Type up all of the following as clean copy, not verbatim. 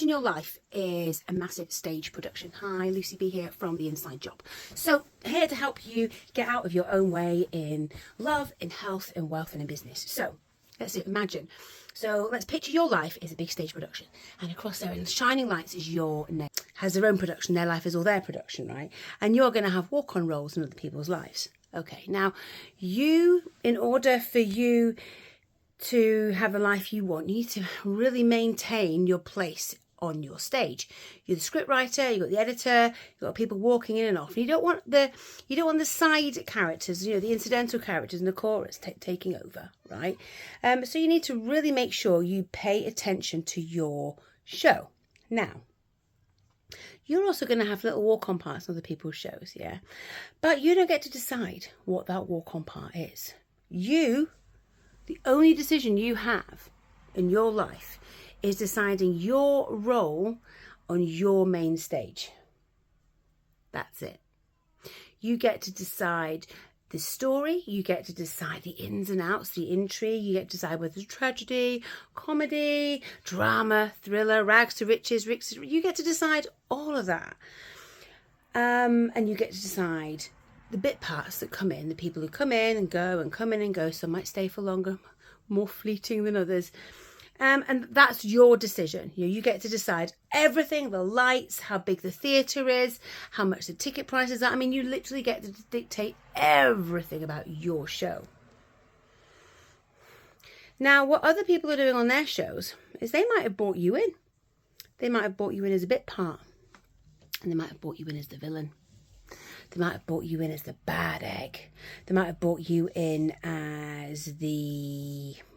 Imagine your life is a massive stage production. Hi, Lucy B here from The Inside Job. So here to help you get out of your own way in love, in health, in wealth and in business. So let's imagine. So let's picture your life is a big stage production, and across there in shining lights is your name. Has their own production, their life is all their production, right? And you're going to have walk-on roles in other people's lives. Okay, now in order for you to have the life you want, you need to really maintain your place on your stage. You're the script writer, you've got the editor, you've got people walking in and off. You don't want the side characters, the incidental characters in the chorus taking over, right? So you need to really make sure you pay attention to your show. Now, you're also going to have little walk-on parts in other people's shows, yeah? But you don't get to decide what that walk-on part is. The only decision you have in your life is deciding your role on your main stage. That's it. You get to decide the story, you get to decide the ins and outs, the intrigue, you get to decide whether it's tragedy, comedy, drama, thriller, rags to riches, you get to decide all of that. And you get to decide the bit parts that come in, the people who come in and go and come in and go. Some might stay for longer, more fleeting than others. And that's your decision. You get to decide everything, the lights, how big the theatre is, how much the ticket prices are. I mean, you literally get to dictate everything about your show. Now, what other people are doing on their shows is they might have brought you in. They might have brought you in as a bit part. And they might have brought you in as the villain. They might have brought you in as the bad egg. They might have brought you in as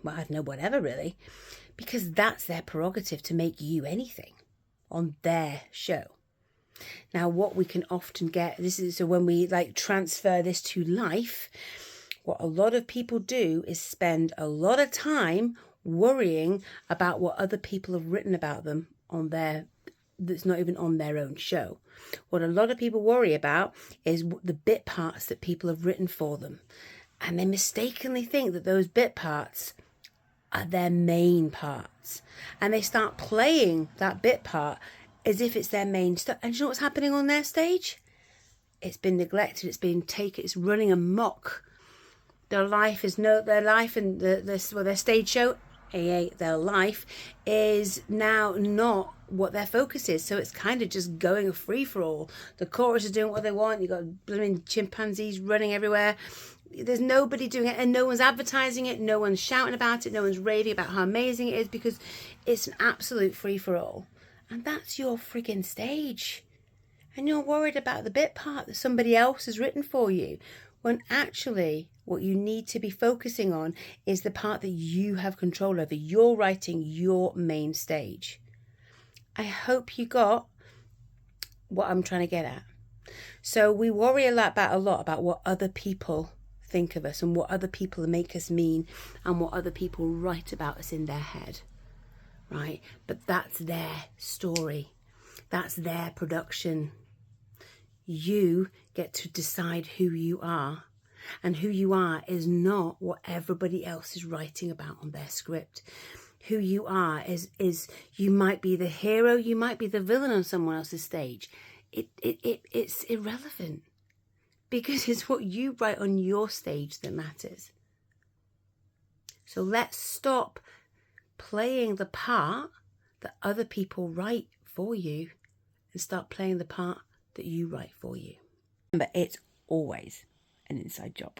whatever really. Because that's their prerogative to make you anything on their show. Now, what we can often get, so when we transfer this to life, what a lot of people do is spend a lot of time worrying about what other people have written about them that's not even on their own show. What a lot of people worry about is the bit parts that people have written for them. And they mistakenly think that those bit parts are their main parts. And they start playing that bit part as if it's their main stuff. And you know what's happening on their stage? It's been neglected, it's been taken, it's running amok. Their stage show, their life is now not what their focus is. So it's kind of just going a free-for-all. The chorus is doing what they want. You've got blooming chimpanzees running everywhere. There's nobody doing it, and no one's advertising it. No one's shouting about it. No one's raving about how amazing it is, because it's an absolute free-for-all. And that's your friggin' stage. And you're worried about the bit part that somebody else has written for you, when actually what you need to be focusing on is the part that you have control over. You're writing your main stage. I hope you got what I'm trying to get at. So we worry a lot about what other people think of us and what other people make us mean and what other people write about us in their head, right? But that's their story. That's their production. You get to decide who you are. And who you are is not what everybody else is writing about on their script. Who you are is you might be the hero, you might be the villain on someone else's stage. It's irrelevant, because it's what you write on your stage that matters. So let's stop playing the part that other people write for you and start playing the part that you write for you. Remember, it's always an inside job.